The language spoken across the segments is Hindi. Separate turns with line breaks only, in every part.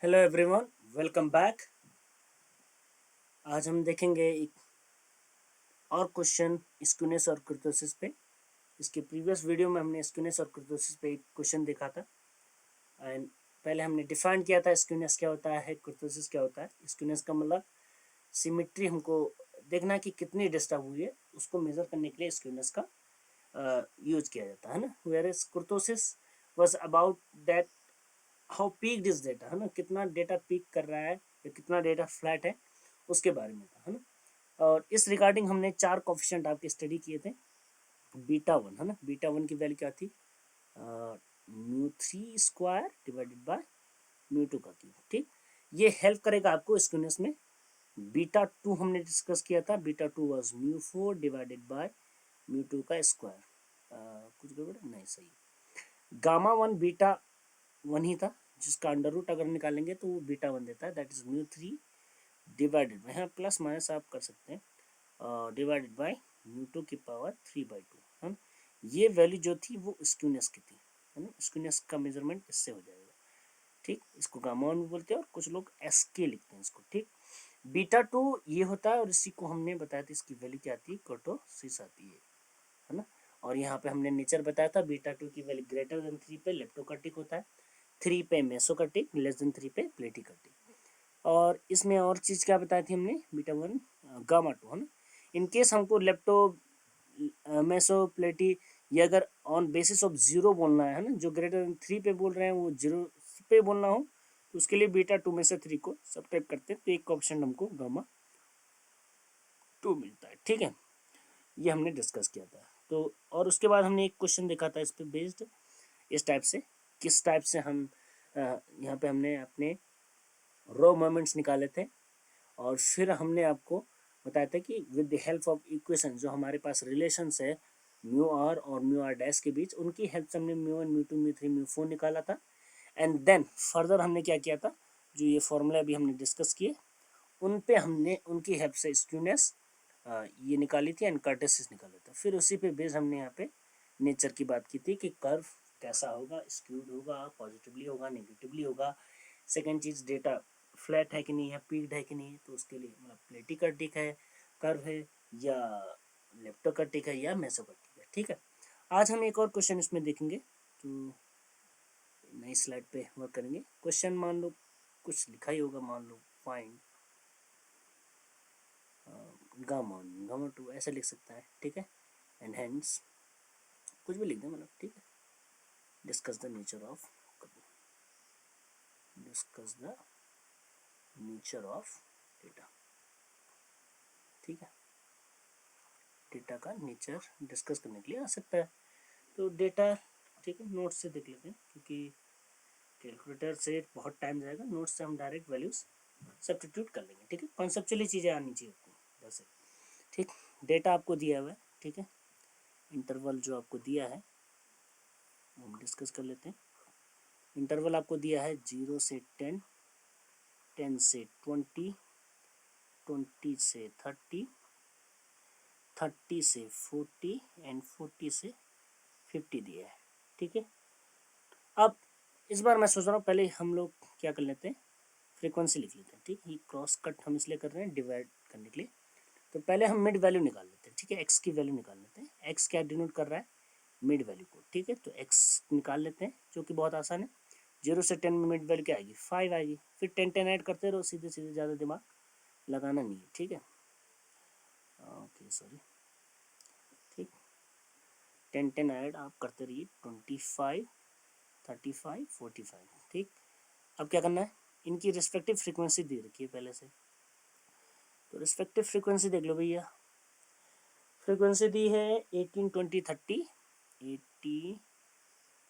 Hello everyone, welcome back. आज हम देखेंगे एक और क्वेश्चन स्क्यूनेस और कुर्तोसिस पे। इसके प्रीवियस वीडियो में हमने स्क्यूनेस और कुर्तोसिस पे एक क्वेश्चन देखा था एंड पहले हमने डिफाइन किया था स्क्यूनेस क्या होता है, कुर्तोसिस क्या होता है। स्क्यूनेस का मतलब सिमेट्री हमको देखना है कि कितनी डिस्टर्ब हुई है, उसको मेजर करने के लिए स्क्यूनेस का यूज किया जाता है ना। Whereas kurtosis was about that how peaked is data, है ना, कितना डेटा पीक कर रहा है या कितना डेटा फ्लैट है, उसके बारे में था, है ना। और इस रिगार्डिंग हमने 4 कोफिशिएंट आपके स्टडी किए थे। बीटा वन, है ना, बीटा वन की वैल्यू क्या थी, mu three square divided by mu two का क्यूब। ठीक, ये हेल्प करेगा आपको स्क्यूनेस में। बीटा टू हमने डिस्कस किया था, beta two was mu four divided by mu two का स्क्वायर। कुछ गड़बड़ नहीं, सही। गामा वन बीटा वन ही था, जिसका अंडर रूट अगर निकालेंगे तो वो बीटा वन देता है, that is mu three divided by, यहाँ प्लस माइनस आप कर सकते हैं, डिवाइडेड बाई म्यू टू की पावर 3/2, है ना। ये वैल्यू जो थी वो स्क्यूनेस की थी, है ना। स्क्यूनेस का मेजरमेंट इससे हो जाएगा। ठीक, इसको गामा वन भी बोलते हैं और कुछ लोग एस के लिखते हैं इसको। ठीक, बीटा टू ये होता है और इसी को हमने बताया था, इसकी वैल्यू क्या आती है, कर्टोसिस आती है ना। और यहाँ पे हमने नेचर बताया था, बीटा टू की वैल्यू ग्रेटर देन 3 पे लेप्टोकर्टिक होता है, 3 पे मेसोकर्टिक, लेस देन 3 पे प्लेटिकर्टिक। और इसमें और चीज़ क्या बताई थी हमने, बीटा वन गामा टू, है ना। इनकेस हमको लेप्टो मेसोप्लेटी ये अगर ऑन बेसिस ऑफ जीरो बोलना है ना, जो ग्रेटर देन 3 पे बोल रहे हैं वो जीरो पे बोलना हो, तो उसके लिए बीटा टू में से 3 को सब्ट्रैक्ट करते हैं, तो एक ऑप्शन हमको गामा टू मिलता है। ठीक है, ये हमने डिस्कस किया था। तो और उसके बाद हमने एक क्वेश्चन देखा था इस पे बेस्ड, इस टाइप से, किस टाइप से हम यहाँ पे हमने अपने रॉ मोमेंट्स निकाले थे और फिर हमने आपको बताया था कि with the help of equation जो हमारे पास रिलेशंस है म्यू आर और म्यू आर डैश के बीच, उनकी हेल्प से हमने mu one mu two mu three mu four निकाला था। एंड देन फर्दर हमने क्या किया था, जो ये फॉर्मूला अभी हमने डिस्कस किए, उन पे हमने उनकी हेल्प से स्क्यूनेस ये निकाली थी एंड कर्टेसिस निकाला था। फिर उसी पे बेस हमने यहाँ पे नेचर की बात की थी कि कर्व कैसा होगा, स्क्यूड होगा, पॉजिटिवली होगा, नेगेटिवली होगा। सेकेंड चीज़, डेटा फ्लैट है कि नहीं है, पीक्ड है कि नहीं है, तो उसके लिए मतलब प्लेटिकर्टिक है, कर्व है, या लेप्टोकर्टिक है, या मेसोकर्टिक है। ठीक है, आज हम एक और क्वेश्चन इसमें देखेंगे, तो नई स्लाइड पे वर्क करेंगे। क्वेश्चन मान लो कुछ लिखा ही होगा, मान लो find gamma one gamma two ऐसे लिख सकता है। ठीक है, एंड हेंस कुछ भी लिख दें, मतलब ठीक है। Discuss the nature of data. ठीक है, डेटा का नेचर डिस्कस करने के लिए आ सकता है। तो डेटा, ठीक है, नोट्स से देख लेते हैं, क्योंकि कैलकुलेटर से बहुत टाइम जाएगा, नोट्स से हम डायरेक्ट वैल्यूज सब्स्टिट्यूट कर लेंगे। ठीक है, कॉन्सेप्चुअली चीज़ें आनी चाहिए आपको जैसे। ठीक, डेटा आपको दिया हुआ है, ठीक है, इंटरवल जो आपको दिया है हम डिस्कस कर लेते हैं। इंटरवल आपको दिया है 0 से 10, 10 से 20, 20 से 30, 30 से 40 एंड 40 से 50 दिया है। ठीक है, अब इस बार मैं सोच रहा हूँ पहले हम लोग क्या कर लेते हैं, फ्रीक्वेंसी लिख लेते हैं। ठीक, ये क्रॉस कट हम इसलिए कर रहे हैं डिवाइड करने के लिए। तो पहले हम मिड वैल्यू निकाल लेते हैं। ठीक है, एक्स की वैल्यू निकाल लेते हैं। एक्स क्या डिनोट कर रहा है, मिड वैल्यू को। ठीक है, तो एक्स निकाल लेते हैं, जो कि बहुत आसान है। 0 से 10 में मिड वैल्यू क्या आएगी, 5 आएगी। फिर 10 10 ऐड करते रहो, सीधे सीधे, ज़्यादा दिमाग लगाना नहीं है। ठीक है, ओके सॉरी। ठीक, 10 10 ऐड आप करते रहिए, 25, 35, 45। ठीक, अब क्या करना है, इनकी रिस्पेक्टिव फ्रीक्वेंसी दे रखी है पहले से, तो रिस्पेक्टिव फ्रीक्वेंसी देख लो भैया। फ्रीक्वेंसी दी है 18 20 30, 80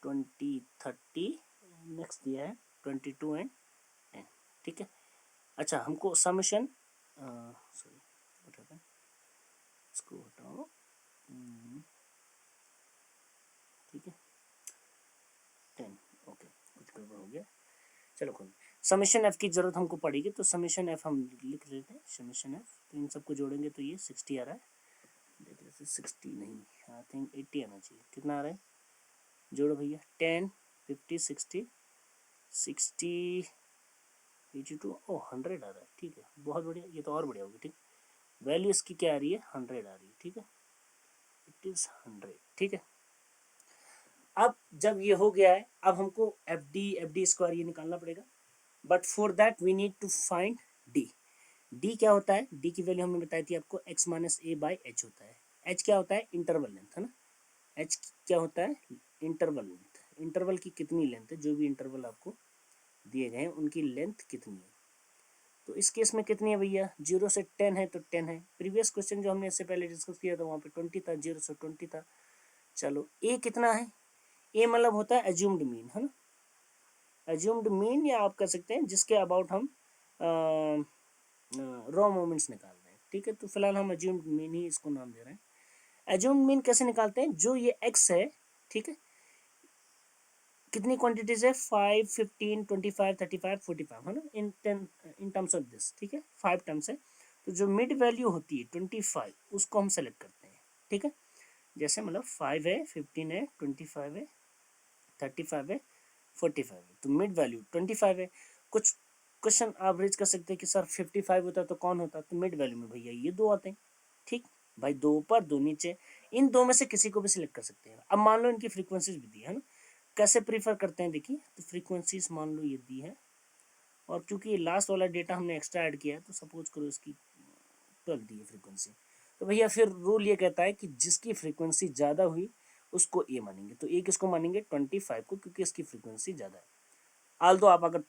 20 30, नेक्स्ट दिया है 22 एंड 10। ठीक है, अच्छा हमको समेशन, सॉरी हटा, इसको हटाओ। ठीक है, 10, ओके, कुछ गड़बड़ हो गया, चलो कोई। समेशन एफ की जरूरत हमको पड़ेगी, तो समेशन एफ हम लिख लेते हैं, समेशन एफ। तो इन सबको जोड़ेंगे तो ये 60 आ रहा है, देख लेते 60 नहीं, आई थिंक 80 आना चाहिए। कितना आ रहा है, जोड़ो भैया, 10 50 60 60 82 ओ 100 आ रहा है, ठीक है बहुत बढ़िया, ये तो और बढ़िया होगी। ठीक, वैल्यू इसकी क्या आ रही है, 100 आ रही है, ठीक है, इट इज 100, ठीक है। अब जब ये हो गया है, अब हमको एफ डी स्क्वायर ये निकालना पड़ेगा, but for that we need to find D. D क्या होता है, डी की वैल्यू हमने बताई थी आपको, x minus A by H होता है। एच क्या होता है, इंटरवल लेंथ है ना, एच क्या होता है, इंटरवल लेंथ। इंटरवल की कितनी लेंथ है, जो भी इंटरवल आपको दिए गए हैं उनकी लेंथ कितनी है। तो इस केस में कितनी है भैया, 0 से 10 है तो 10 है। प्रीवियस क्वेश्चन जो हमने इससे पहले डिस्कस किया था वहाँ पे 20 था, 0 से 20 था। चलो ए कितना है, ए मतलब होता है एज्यूम्ड मीन है ना, एज्यूम्ड मीन, या आप कह सकते हैं जिसके अबाउट हम रॉ मोमेंट्स निकाल रहे हैं, ठीक है। तो फिलहाल हम एज्यूम्ड मीन ही इसको नाम दे रहे हैं। एज्यूम्ड मीन कैसे निकालते हैं, जो ये एक्स है, ठीक है, कितनी क्वांटिटीज है, 5, 15, 25, 35, 45 है ना, इन टर्म्स ऑफ दिस, ठीक है, 5 टर्म्स है। तो जो मिड वैल्यू होती है 25, उसको हम सेलेक्ट करते हैं, ठीक है। जैसे मतलब 5 है, 15 है, 25 है, 35 है, 45 है, तो मिड वैल्यू 25 है। कुछ क्वेश्चन आप रेज कर सकते हैं कि सर 55 होता तो कौन होता, तो मिड वैल्यू में भैया ये दो आते हैं, ठीक भाई, दो ऊपर दो नीचे, इन दो में से किसी को भी सिलेक्ट कर सकते हैं। अब मान लो इनकी फ्रीक्वेंसीज भी दी है ना, कैसे प्रीफर करते हैं देखिए, तो फ्रीक्वेंसीज मान लो ये दी है, और क्योंकि ये लास्ट वाला डेटा हमने एक्स्ट्रा ऐड किया है, तो सपोज करो इसकी 12 दी है फ्रीक्वेंसी, तो भैया फिर रूल ये कहता है कि जिसकी फ्रीक्वेंसी ज़्यादा हुई उसको ए मानेंगे। तो ए किसको मानेंगे, 25 को, क्योंकि इसकी फ्रीक्वेंसी ज़्यादा है। आल दो आप अगर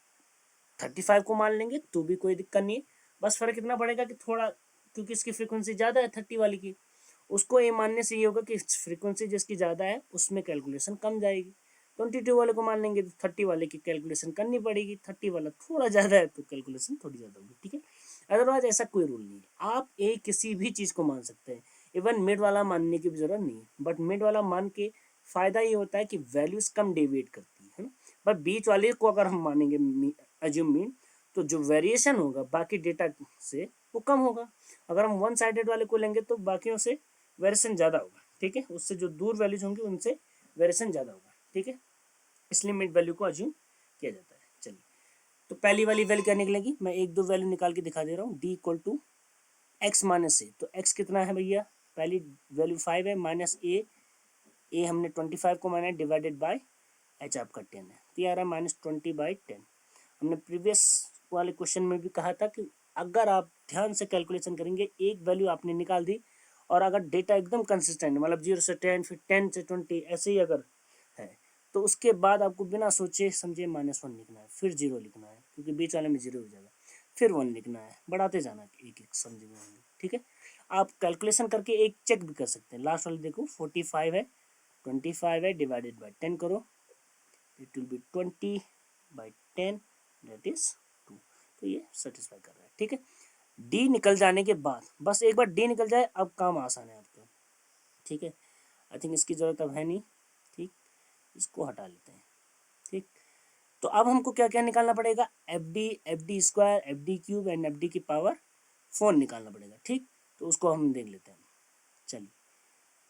35 को मान लेंगे तो भी कोई दिक्कत नहीं है, बस फर्क इतना पड़ेगा कि थोड़ा, क्योंकि इसकी फ्रीक्वेंसी ज़्यादा है 30 वाली की, उसको ए मानने से ये होगा कि फ्रीक्वेंसी जिसकी ज़्यादा है उसमें कैलकुलेशन कम जाएगी। 22 वाले को मान लेंगे तो 30 वाले की कैलकुलेशन करनी पड़ेगी, 30 वाला थोड़ा ज़्यादा है तो कैलकुलेशन थोड़ी ज़्यादा होगी, ठीक है। अदरवाइज ऐसा कोई रूल नहीं है, आप ए किसी भी चीज़ को मान सकते हैं, इवन मिड वाला मानने की भी ज़रूरत नहीं है। बट मिड वाला मान के फ़ायदा ये होता है कि वैल्यूज़ कम डेविएट करती है ना, बट बीच वाले को अगर हम मानेंगे एज्यूम मीन, तो जो वेरिएशन होगा बाकी डेटा से वो कम होगा। अगर हम वन साइडेड वाले को लेंगे तो बाकियों से वेरिएशन ज़्यादा होगा, ठीक है, उससे जो दूर वैल्यूज होंगी उनसे वेरिएशन ज़्यादा होगा, ठीक है, इसलिए मिड वैल्यू को अज्यूम किया जाता है। चलिए, तो पहली वाली वैल्यू क्या निकलेगी, मैं एक दो वैल्यू निकाल के दिखा दे रहा हूँ। D equal to X minus A, तो एक्स कितना है भैया, पहली वैल्यू 5 है, माइनस ए हमने 25 को माना है, डिवाइडेड बाय एच आपका 10 है, तो ये आ रहा है -20/10। हमने प्रीवियस वाले क्वेश्चन में भी कहा था कि अगर आप ध्यान से कैलकुलेशन करेंगे, एक वैल्यू आपने निकाल दी और अगर डेटा एकदम कंसिस्टेंट, मतलब 0 से 10 फिर 10 से 20 ऐसे ही अगर है, तो उसके बाद आपको बिना सोचे समझे -1 लिखना है, फिर 0 लिखना है, क्योंकि बीच वाले में 0 हो जाएगा, फिर 1 लिखना है, बढ़ाते जाना है एक एक समझे में होंगे, ठीक है। आप कैलकुलेशन करके एक चेक भी कर सकते हैं। लास्ट वाले देखो 45 है, 25 है, डिवाइडेड बाई 10 करो, it will be 20/10, that is 2। तो ये सेटिस्फाई कर रहा है, ठीक है। डी निकल जाने के बाद, बस एक बार डी निकल जाए अब काम आसान है आपका, ठीक है। आई थिंक इसकी ज़रूरत अब है नहीं, ठीक, इसको हटा लेते हैं, ठीक। तो अब हमको क्या क्या निकालना पड़ेगा, F D square, F D cube and F D की पावर 4 निकालना पड़ेगा, ठीक। तो उसको हम देख लेते हैं, चलिए,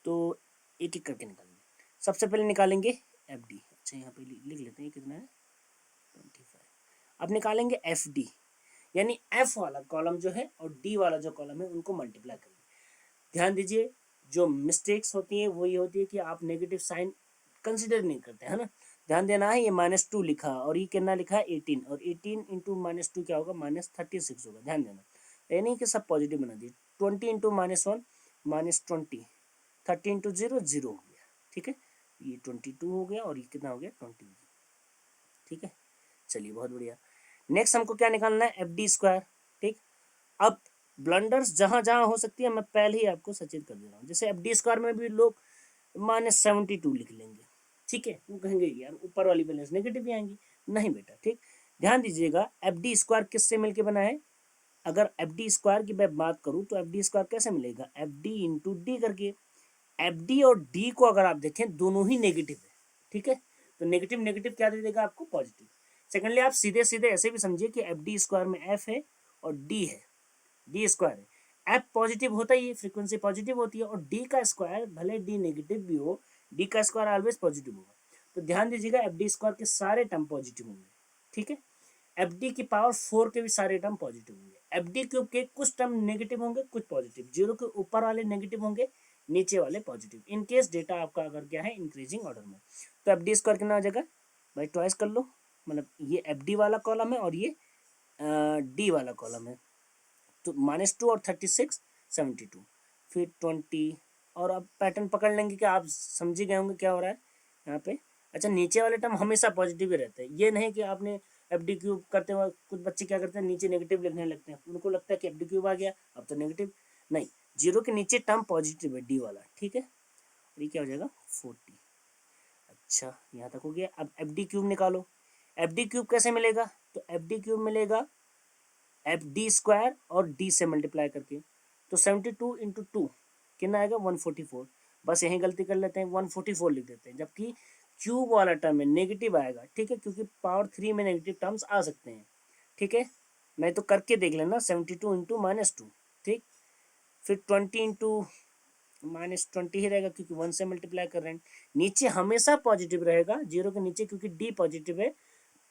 तो एक एक करके निकालेंगे। सबसे पहले निकालेंगे एफ डी, अच्छा यहाँ पे लिख लेते हैं कितना है 25। अब निकालेंगे एफ डी, यानी एफ वाला कॉलम जो है और डी वाला जो कॉलम है उनको मल्टीप्लाई करेंगे। ध्यान दीजिए, जो मिस्टेक्स होती हैं वो ये होती है कि आप नेगेटिव साइन कंसिडर नहीं करते है ना। ध्यान देना है, ये -2 लिखा और ये कितना लिखा है 18, और 18 इंटू -2 क्या होगा, -36 होगा। ध्यान देना, ये नहीं कि सब पॉजिटिव बना दिए। 20 इंटू -1 -20, 30 इंटू 0 0 हो गया, ठीक है। ये 22 हो गया और ये कितना हो गया 20, ठीक है। चलिए बहुत बढ़िया। नेक्स्ट हमको क्या निकालना है, एफ डी स्क्वायर, ठीक। अब ब्लंडर्स जहां जहां हो सकती है मैं पहले ही आपको सचेत कर दे रहा हूँ। जैसे एफ डी स्क्वायर में भी लोग -72 लिख लेंगे, ठीक है, वो कहेंगे यार ऊपर वाली बैलेंस नेगेटिव ही आएंगी। नहीं बेटा, ठीक, ध्यान दीजिएगा, एफ डी स्क्वायर किससे मिलकर बना है। अगर एफ डी स्क्वायर की मैं बात करूँ तो एफ डी स्क्वायर कैसे मिलेगा, एफ डी इंटू डी करके। एफ डी और डी को अगर आप देखें दोनों ही नेगेटिव है, ठीक है, तो नेगेटिव नेगेटिव क्या दे देगा आपको, पॉजिटिव। सेकेंडली आप सीधे सीधे ऐसे भी समझिए कि एफ डी स्क्वायर में एफ है और डी है, डी स्क्वायर है, एफ पॉजिटिव होता ही है, फ्रीक्वेंसी पॉजिटिव होती है, और डी का स्क्वायर भले डी नेगेटिव भी हो, डी का स्क्वायर ऑलवेज पॉजिटिव होगा। तो ध्यान दीजिएगा एफ डी स्क्वायर के सारे टर्म पॉजिटिव होंगे, ठीक है। एफ डी की पावर 4 के भी सारे टर्म पॉजिटिव होंगे, एफ डी क्यूब के कुछ टर्म नेगेटिव होंगे कुछ पॉजिटिव, जीरो के ऊपर वाले नेगेटिव होंगे नीचे वाले पॉजिटिव, इन केस डेटा आपका अगर क्या है इंक्रीजिंग ऑर्डर में। तो एफ डी स्क्वायर कितना आ जाएगा भाई, ट्वाइस कर लो, मतलब ये एफ डी वाला कॉलम है और ये डी वाला कॉलम है, तो -2 और 36 72, फिर 20, और अब पैटर्न पकड़ लेंगे कि आप समझ ही गए होंगे क्या हो रहा है यहाँ पे। अच्छा, नीचे वाले टर्म हमेशा पॉजिटिव ही रहते हैं, ये नहीं कि आपने एफ डी क्यूब करते हुए कुछ बच्चे क्या करते हैं नीचे नेगेटिव लिखने लगते हैं, उनको लगता है कि एफ डी क्यूब आ गया अब तो नेगेटिव, नहीं, जीरो के नीचे टर्म पॉजिटिव है डी वाला, ठीक है, और ये क्या हो जाएगा 40। अच्छा, यहाँ तक हो गया। अब एफ डी क्यूब निकालो, एफ डी क्यूब कैसे मिलेगा, तो एफ डी क्यूब मिलेगा एफ डी स्क्वायर और डी से मल्टीप्लाई करके, तो 72 इंटू 2 कितना आएगा 144, बस यहीं गलती कर लेते हैं 144 लिख देते हैं, जबकि क्यूब वाला टर्म में नेगेटिव आएगा, ठीक है, क्योंकि पावर 3 में नेगेटिव टर्म्स आ सकते हैं, ठीक है, नहीं तो करके देख लेना 72 इंटू -2, ठीक, फिर 20 इंटू -20 ही रहेगा क्योंकि 1 से मल्टीप्लाई कर रहे हैं, नीचे हमेशा पॉजिटिव रहेगा जीरो के नीचे क्योंकि डी पॉजिटिव है,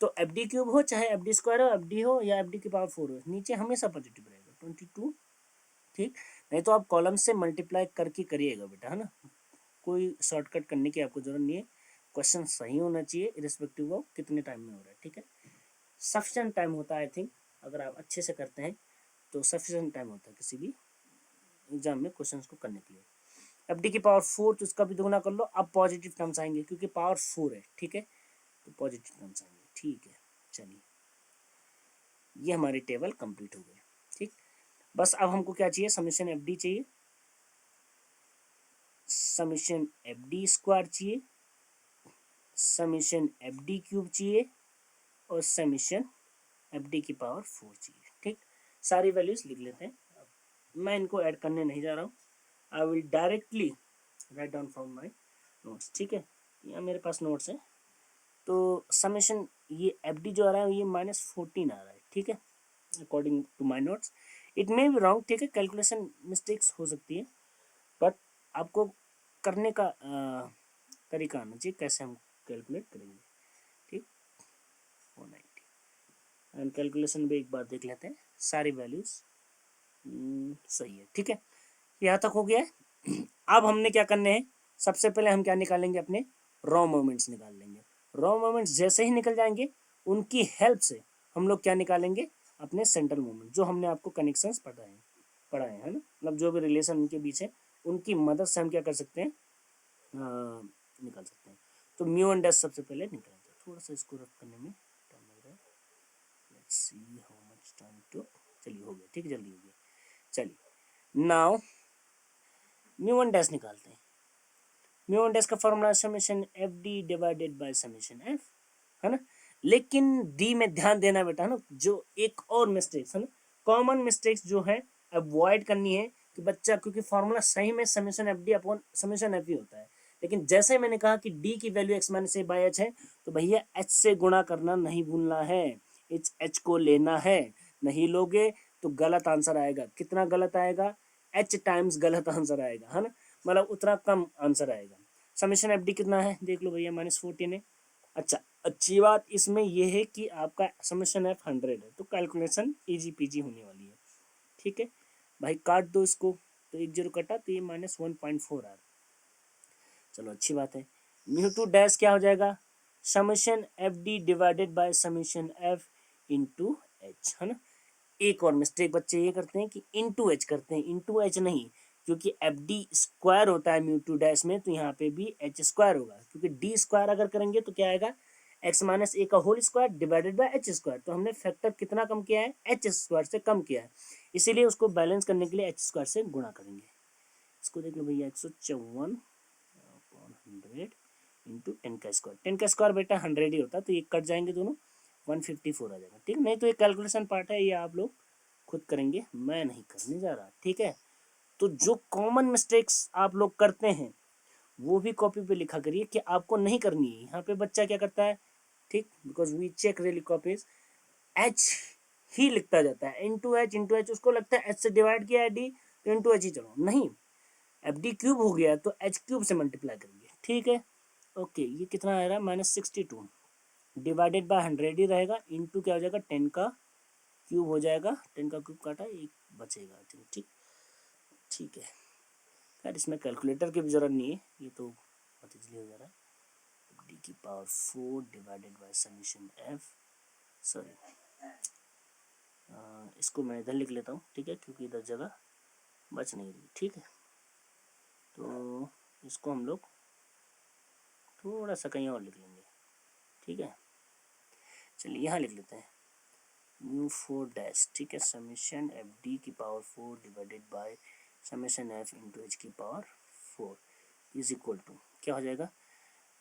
तो एफ डी क्यूब हो चाहे एफ डी स्क्वायर हो, एफ डी हो या एफ डी की पावर 4 हो, नीचे हमेशा पॉजिटिव रहेगा 22, ठीक, नहीं तो आप कॉलम से मल्टीप्लाई करके करिएगा बेटा, है ना, कोई शॉर्टकट करने की आपको जरूरत नहीं है, क्वेश्चन सही होना चाहिए इरिस्पेक्टिव ऑफ कितने टाइम में हो रहा है, ठीक है, सफिशिएंट टाइम होता है आई थिंक, अगर आप अच्छे से करते हैं तो सफिशिएंट टाइम होता है किसी भी एग्जाम में क्वेश्चन को करने के लिए। एफ डी की पावर 4 तो इसका भी दोगुना कर लो, अब पॉजिटिव टर्म्स आएंगे क्योंकि पावर 4 है, ठीक है, तो पॉजिटिव टर्म्स आएंगे, ठीक है, चलिए ये हमारी टेबल कंप्लीट हो गई, ठीक, बस अब हमको क्या चाहिए, समीशन एफ डी चाहिए, समीशन एफ डी स्क्वायर चाहिए, समीशन एफ डी क्यूब चाहिए और समीशन एफ डी की पावर 4 चाहिए, ठीक, सारी वैल्यूज लिख लेते हैं, मैं इनको ऐड करने नहीं जा रहा हूँ, I will directly write down from my notes, ठीक है, यहाँ मेरे पास नोट्स है, तो समेशन ये एफ डी जो आ रहा है ये -14 आ रहा है, ठीक है, according to my notes, it may be wrong, ठीक है, कैलकुलेशन मिस्टेक्स हो सकती है, बट आपको करने का तरीका आना चाहिए कैसे हम कैलकुलेट करेंगे, ठीक, 490 एंड कैलकुलेशन भी एक बार देख लेते हैं, सारी वैल्यूज सही है, ठीक है, यहाँ तक हो गया है। अब हमने क्या करने हैं, सबसे पहले हम क्या निकालेंगे, अपने रॉ मोमेंट्स निकाल लेंगे, रॉ मोमेंट्स जैसे ही निकल जाएंगे उनकी हेल्प से हम लोग क्या निकालेंगे, अपने सेंट्रल मोमेंट, जो हमने आपको कनेक्शंस पढ़ाए हैं ना, मतलब जो भी रिलेशन उनके बीच है उनकी मदद से हम क्या कर सकते हैं, निकाल सकते हैं। तो म्यू एंड डैश सबसे पहले निकालते हैं, थोड़ा सा इसको रफ करने में टाइम लग रहा है, let's see how much time to, चलिए हो गया, ठीक, जल्दी हो गया, चलिए नाउ म्यू एंड डैश निकालते हैं, म्यू एंड डैश का formula summation F D divided by summation F, है ना, लेकिन डी में ध्यान देना बेटा, है ना, जो एक और मिस्टेक्स है ना, कॉमन मिस्टेक्स जो है अवॉइड करनी है कि बच्चा, क्योंकि फॉर्मूला सही में summation F D upon summation F ही होता है, लेकिन जैसे मैंने कहा कि डी की value X minus A by H है, तो भैया एच से गुणा करना नहीं भूलना है, एच को लेना है, नहीं लोगे तो गलत आंसर आएगा, कितना गलत आएगा, एच टाइम्स गलत आंसर आएगा, है ना, मतलब उतना कम आंसर आएगा। समेशन एफ डी कितना है देख लो भैया, -14 है। अच्छा, अच्छी बात इसमें यह है कि आपका समेशन एफ 100 है, तो कैलकुलेशन इजी पीजी होने वाली है, ठीक है भाई, काट दो इसको, तो 1 0 कटा तो ये -1.4 आ रहा, चलो अच्छी बात है। म्यू टू डैश क्या हो जाएगा, summation F D divided by summation F into H, है ना, एक और मिस्टेक बच्चे ये करते हैं कि इंटू एच करते हैं, इंटू एच नहीं, क्योंकि एफ डी स्क्वायर होता है म्यू टू डैश में, तो यहाँ पे भी एच स्क्वायर होगा, क्योंकि डी स्क्वायर अगर करेंगे तो क्या आएगा, एक्स माइनस ए का whole square divided by H square, तो हमने फैक्टर कितना कम किया है, एच स्क्वायर से कम किया है, इसीलिए उसको बैलेंस करने के लिए एच स्क्वायर से गुणा करेंगे। इसको देख लो भैया, 154/100 इंटू 10 का स्क्वायर, 10 का स्क्वायर बेटा 100 ही होता है, तो ये कट जाएंगे दोनों, 154 आ जाएगा, ठीक, नहीं तो ये कैलकुलेशन पार्ट है, ये आप लोग खुद करेंगे, मैं नहीं करने जा रहा, ठीक है, तो जो कॉमन मिस्टेक्स आप लोग करते हैं वो भी कॉपी पे लिखा करिए कि आपको नहीं करनी है। यहाँ पे बच्चा क्या करता है, ठीक, because we check really copies, H ही लिखता जाता है, इंटू एच, उसको लगता है एच से डिवाइड किया है डी, तो इंटू एच ही चलो, नहीं, एफ डी क्यूब हो गया तो एच क्यूब से मल्टीप्लाई करेंगे, ठीक है, ओके, ये कितना आ रहा है, -62, डिवाइडेड बाय 100 ही रहेगा, इनटू क्या हो जाएगा 10 का क्यूब हो जाएगा, 10 का क्यूब काटा एक बचेगा। ठीक ठीक है यार, इसमें कैलकुलेटर की भी जरूरत नहीं है, ये तो बहुत इजली हो जा रहा है। डी की power 4 divided by summation F, sorry इसको मैं इधर लिख लेता हूँ, ठीक है, क्योंकि इधर जगह बच नहीं रही। ठीक है, तो इसको हम लोग थोड़ा सा कहीं और लिख लेंगे। ठीक है, चलिए यहाँ लिख लेते हैं म्यू 4 डैश, ठीक है, समीशन एफ डी की power 4 divided by summation F into H की पावर 4 इज इक्वल टू क्या हो जाएगा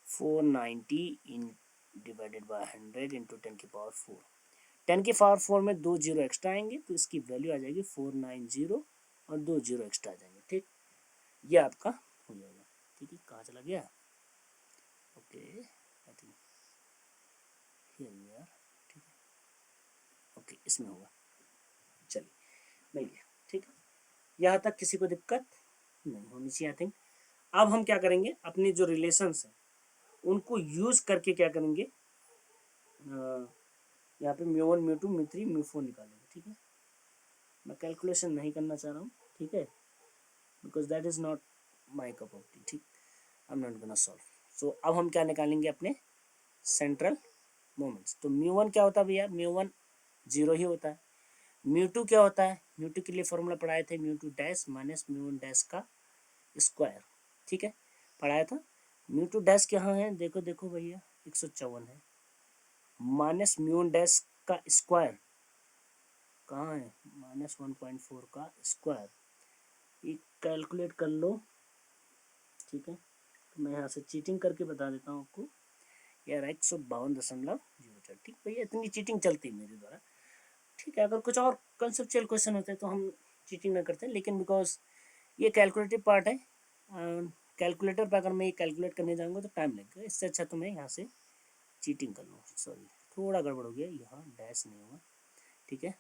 490 इन डिवाइडेड बाय 100 इंटू 10 की पावर 4। 10 की पावर 4 में 2 जीरो एक्स्ट्रा आएंगे तो इसकी वैल्यू आ जाएगी 490 और 2 जीरो एक्स्ट्रा आ जाएंगे। ठीक, ये आपका हो जाएगा। ठीक है, कहाँ चला गया, okay I think here we are. ठीक है, ओके इसमें होगा, चलिए मिल गया। ठीक है, यहाँ तक किसी को दिक्कत नहीं होनी चाहिए आई थिंक। अब हम क्या करेंगे, अपने जो रिलेशंस हैं उनको यूज करके क्या करेंगे, यहाँ पे म्यू 1 म्यू 2 म्यू 3 म्यू 4 निकालेंगे। ठीक है, मैं कैलकुलेशन नहीं करना चाह रहा हूँ, ठीक है, because that is not my cup of tea. ठीक, I am not gonna solve. So अब हम क्या निकालेंगे, अपने सेंट्रल मोमेंट्स। तो म्यू 1 क्या होता है भैया, म्यू 1 जीरो ही होता है। म्यू 2 क्या होता है, म्यू 2 के लिए फॉर्मूला पढ़ाए थे, mu 2 dash minus mu 1 dash का स्क्वायर। ठीक है, पढ़ाया था। म्यू 2 डैश कहाँ है, देखो देखो भैया 154 है, माइनस म्यू 1 डैश का स्क्वायर कहाँ है, माइनस 1.4 का स्क्वायर, ये कैलकुलेट कर लो। ठीक है, तो मैं यहाँ से चीटिंग करके बता देता हूँ आपको यार, 152.04। ठीक भैया, इतनी चीटिंग चलती है मेरे द्वारा। ठीक है, अगर कुछ और कंसेप्चुअल क्वेश्चन होते हैं तो हम चीटिंग ना करते हैं, लेकिन बिकॉज ये कैलकुलेटिव पार्ट है, कैलकुलेटर पर अगर मैं ये कैलकुलेट करने जाऊँगा तो टाइम लगेगा, इससे अच्छा तो मैं यहाँ से चीटिंग कर लूँ। सॉरी, थोड़ा गड़बड़ हो गया, यहाँ डैश नहीं हुआ। ठीक है,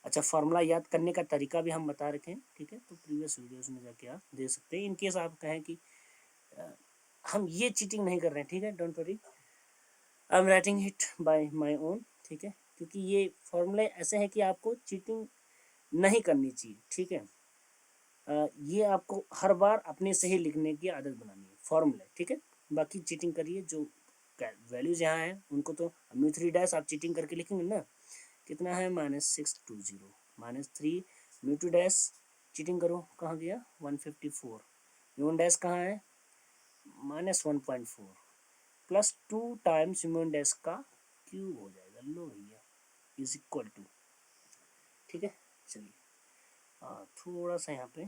अच्छा फार्मूला याद करने का तरीका भी हम बता रखे हैं। ठीक है, तो प्रीवियस वीडियोस में जाके आप दे सकते हैं, इनकेस आप कहें कि हम ये चीटिंग नहीं कर रहे हैं। ठीक है, don't worry, I am writing it by my own. ठीक है, क्योंकि ये फॉर्मूले ऐसे हैं कि आपको चीटिंग नहीं करनी चाहिए। ठीक है, ये आपको हर बार अपने से ही लिखने की आदत बनानी है फॉर्मूले। ठीक है, बाकी चीटिंग करिए, जो वैल्यूज यहाँ हैं उनको तो म्यू 3 डैश आप चीटिंग करके लिखेंगे ना, कितना है -620, -3 म्यू 2 डैश चीटिंग करो, कहाँ गया 154, म्यू 1 डैश कहाँ है -1.4 प्लस 2 टाइम्स म्यू 1 डैश का क्यूब हो जाएगा, लो भैया इज इक्वल टू। ठीक है, चलिए थोड़ा सा यहाँ पे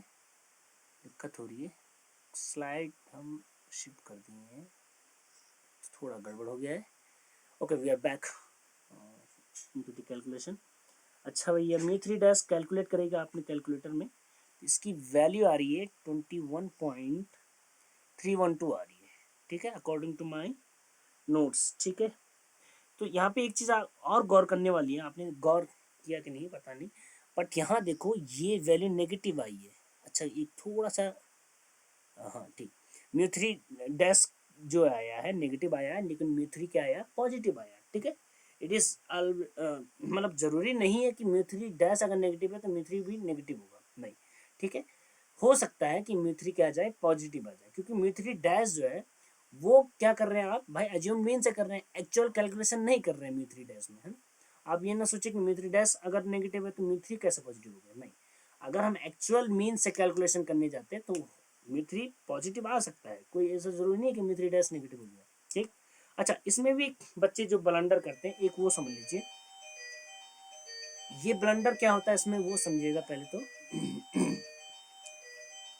दिक्कत हो रही है, स्लाइड हम शिफ्ट कर दिए हैं, थोड़ा गड़बड़ हो गया है। Okay, we are back into the calculation. अच्छा भैया, म्यू 3 डैश कैलकुलेट करेगा अपने कैलकुलेटर में, इसकी वैल्यू आ रही है 21.312 आ रही है। ठीक है, अकॉर्डिंग टू माई नोट्स। ठीक है, तो यहाँ पे एक चीज़ और गौर करने वाली है, आपने गौर किया कि नहीं पता नहीं, बट यहाँ देखो ये वैल्यू नेगेटिव आई है। अच्छा, ये थोड़ा सा, हाँ ठीक, म्यू 3 डैश जो आया है नेगेटिव आया है, लेकिन म्यू 3 क्या आया, पॉजिटिव आया। ठीक है, इट इज़ मतलब ज़रूरी नहीं है कि म्यू 3 डैश अगर नेगेटिव है तो म्यू 3 भी नेगेटिव होगा, नहीं। ठीक है, हो सकता है कि म्यू 3 क्या आ जाए, पॉजिटिव आ जाए, क्योंकि म्यू 3 डैश जो है वो क्या कर रहे हैं आप भाई, एज्यूम मीन से कर रहे हैं, एक्चुअल कैलकुलेशन नहीं कर रहे हैं म्यू 3 डैश में, है ना। आप ये ना सोचे कि म्यू 3 डैश अगर नेगेटिव है तो म्यू 3 कैसे पॉजिटिव हो गया, नहीं। अगर हम एक्चुअल मीन से कैलकुलेशन करने जाते हैं तो म्यू 3 पॉजिटिव आ सकता है, कोई ऐसा जरूरी नहीं है कि म्यू 3 डैश नेगेटिव हो गया। ठीक, अच्छा इसमें भी बच्चे जो ब्लंडर करते हैं, एक वो समझ लीजिए, ये ब्लंडर क्या होता है इसमें वो समझिएगा पहले तो।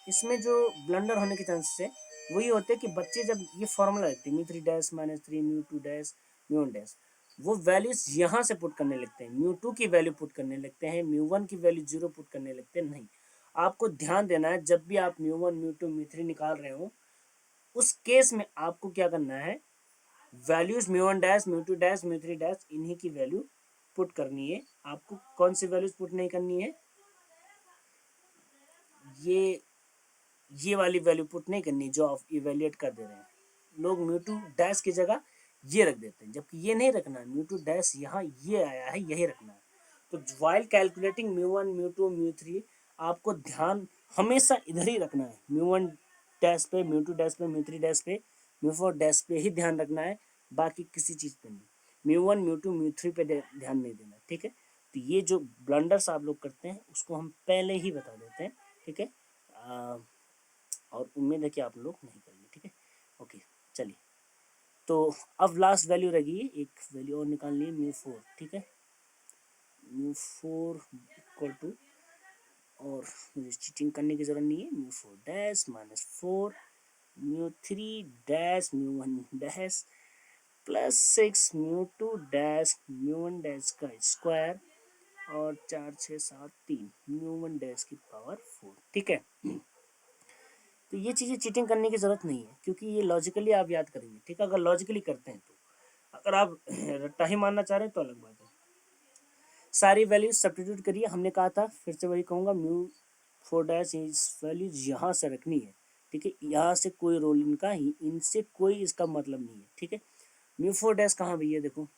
इसमें जो ब्लंडर होने के चांसेस है वही होते हैं कि बच्चे जब ये फॉर्मूला लिखते हैं mu 3 dash -3 mu 2 dash mu 1 dash, वो वैल्यूज यहाँ से पुट करने लगते हैं, म्यू 2 की वैल्यू पुट करने लगते हैं, म्यू 1 की वैल्यू 0 पुट करने लगते हैं। नहीं, आपको ध्यान देना है, जब भी आप म्यू 1 म्यू 2 म्यू 3 निकाल रहे हो, उस केस में आपको क्या करना है, values mu 1 dash mu 2 dash mu 3 dash इन्हीं की वैल्यू पुट करनी है। आपको कौन सी वैल्यूज पुट नहीं करनी है, ये वाली वैल्यू पुट नहीं करनी जो आप इवेल्युएट कर दे रहे हैं। लोग म्यू 2 डैश की जगह ये रख देते हैं, जबकि ये नहीं रखना है, म्यू टू डैश यहाँ ये आया है, यही रखना है। तो while calculating mu one mu two mu three आपको ध्यान हमेशा इधर ही रखना है, म्यू वन डैश पे, म्यू टू डैश पे, म्यू थ्री डैश पे, म्यू फोर डैश पे ही ध्यान रखना है, बाकी किसी चीज़ पे नहीं। Mu one mu two mu three पे ध्यान नहीं देना, ठीक है। तो ये जो ब्लंडर्स आप लोग करते हैं उसको हम पहले ही बता देते हैं, ठीक है। और उम्मीद है कि आप लोग नहीं करेंगे, ठीक है। ओके चलिए, तो अब लास्ट वैल्यू रहेगी, एक वैल्यू और निकालनी है, म्यू फोर, ठीक है। म्यू फोर इक्वल टू, और मुझे चीटिंग करने की जरूरत नहीं है, mu four dash minus four mu three dash mu one dash plus six mu two dash mu one dash का स्क्वायर और 4 6 7 3 म्यू वन डैश की पावर 4, ठीक है। तो ये चीज़ें चीटिंग करने की ज़रूरत नहीं है, क्योंकि ये लॉजिकली आप याद करेंगे, ठीक है। अगर लॉजिकली करते हैं तो, अगर आप रट्टा ही मानना चाह रहे हैं तो अलग बात है। सारी वैल्यूज सब्स्टिट्यूट करिए, हमने कहा था, फिर से वही कहूँगा, म्यू फोर डैश इस वैल्यूज यहाँ से रखनी है, ठीक है। यहाँ से कोई रोल इनका ही, इनसे कोई इसका मतलब नहीं है, ठीक है। म्यू फोर डैश कहाँ भैया, देखो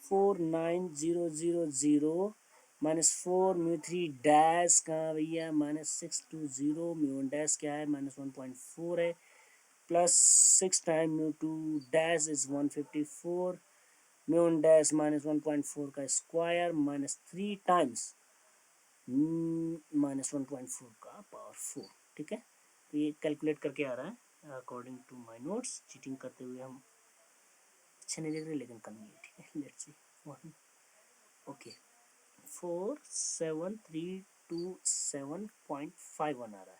49000 minus four mu three dash कहाँ भैया, -620 म्यू वन डैश क्या है, -1.4 है, plus 6 time mu two dash is 154 mu one dash -1.4 का स्क्वायर माइनस 3 टाइम्स -1.4 का पावर 4, ठीक है। तो ये कैलकुलेट करके आ रहा है according to my notes. Cheating करते हुए हम अच्छे नहीं दिख रहे, लेकिन करनी है, ठीक है। लेट्स सी वन, ओके 47327.51 आ रहा है,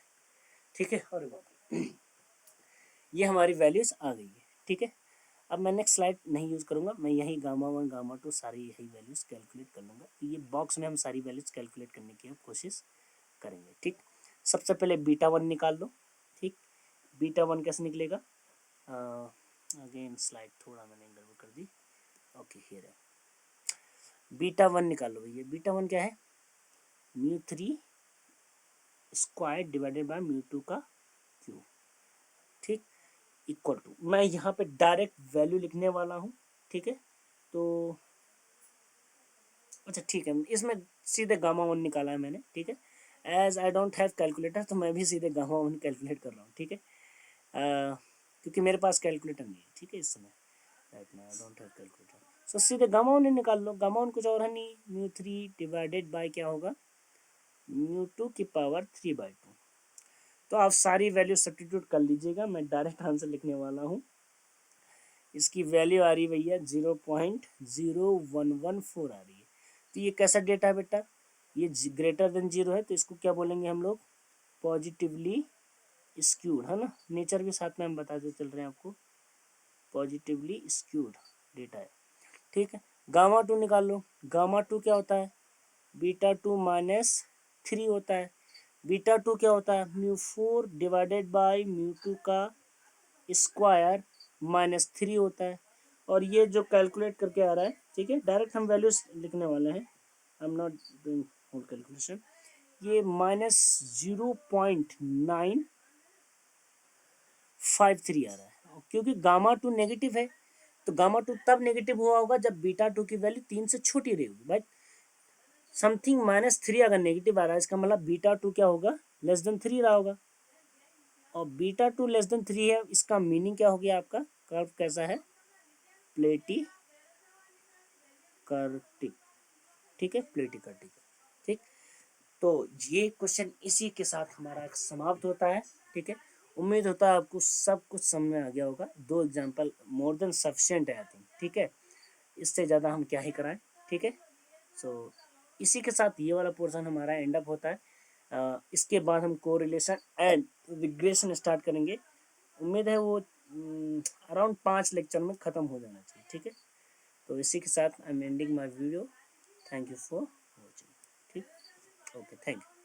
ठीक है। और ये हमारी वैल्यूज आ गई है, ठीक है। अब मैं नेक्स्ट स्लाइड नहीं यूज़ करूँगा, मैं यही गामा वन गामा टू सारी यही वैल्यूज़ कैलकुलेट कर लूँगा। तो ये बॉक्स में हम सारी वैल्यूज़ कैलकुलेट करने की कोशिश करेंगे, ठीक। सबसे पहले बीटा वन निकाल लो, ठीक। बीटा वन कैसे निकलेगा, अगेन स्लाइड थोड़ा मैंने गड़बड़ कर दी, ओके हियर है। बीटा वन निकालो भैया, बीटा वन क्या है, mu three square divided by mu two का क्यूब, ठीक, इक्वल टू, मैं यहाँ पे डायरेक्ट वैल्यू लिखने वाला हूँ, ठीक है। तो अच्छा ठीक है, इसमें सीधे गामा वन निकाला है मैंने, ठीक है। As I don't have calculator, तो मैं भी सीधे गामा वन कैलकुलेट कर रहा हूँ, ठीक है। क्योंकि मेरे पास कैलकुलेटर नहीं है, ठीक है, इस समय right now I don't have calculator. So सीधे गामा वन निकाल लो, गामा वन कुछ और है नहीं, म्यू थ्री डिवाइडेड बाय क्या होगा, म्यू टू की पावर 3/2। तो आप सारी वैल्यू सब्स्टिट्यूट कर लीजिएगा, मैं डायरेक्ट आंसर लिखने वाला हूँ। इसकी वैल्यू आ रही भैया 0.0114 आ रही है। तो ये कैसा डेटा है बेटा, ये ग्रेटर देन जीरो है, तो इसको क्या बोलेंगे हम लोग, पॉजिटिवली स्क्यूड, है ना। नेचर के साथ में हम बताते चल रहे हैं आपको, पॉजिटिवली स्क्यूड डेटा है, ठीक है। गामा टू निकाल लो, गामा टू क्या होता है, बीटा टू माइनस थ्री होता है। बीटा टू क्या होता है, mu four divided by mu two का स्क्वायर माइनस थ्री होता है। और ये जो कैलकुलेट करके आ रहा है, ठीक है, डायरेक्ट हम वैल्यूज लिखने वाले हैं, I am not doing whole calculation. ये -0.953 आ रहा है, क्योंकि गामा टू नेगेटिव है। तो गामा टू तब नेगेटिव हुआ होगा जब बीटा टू की वैल्यू 3 से छोटी रही होगी, भाई समथिंग -3 अगर नेगेटिव आ रहा है, इसका मतलब बीटा टू क्या होगा, लेस देन 3 रहा होगा। और बीटा टू लेस देन 3 है, इसका मीनिंग क्या हो गया आपका, कर्व कैसा है, प्लेटी कर्टिक, ठीक है, प्लेटी कर्टिक, ठीक। तो ये क्वेश्चन इसी के साथ हमारा समाप्त होता है, ठीक है। उम्मीद होता है आपको सब कुछ समझ में आ गया होगा। दो एग्जाम्पल मोर देन सफिशिएंट है आई थिंक, ठीक है। इससे ज़्यादा हम क्या ही कराएं, ठीक है। सो इसी के साथ ये वाला पोर्शन हमारा एंड अप होता है। इसके बाद हम कोरिलेशन एंड रिग्रेशन स्टार्ट करेंगे। उम्मीद है वो अराउंड 5 लेक्चर में ख़त्म हो जाना चाहिए, ठीक है। तो इसी के साथ I am ending my video, thank you for watching, ठीक, ओके, थैंक यू।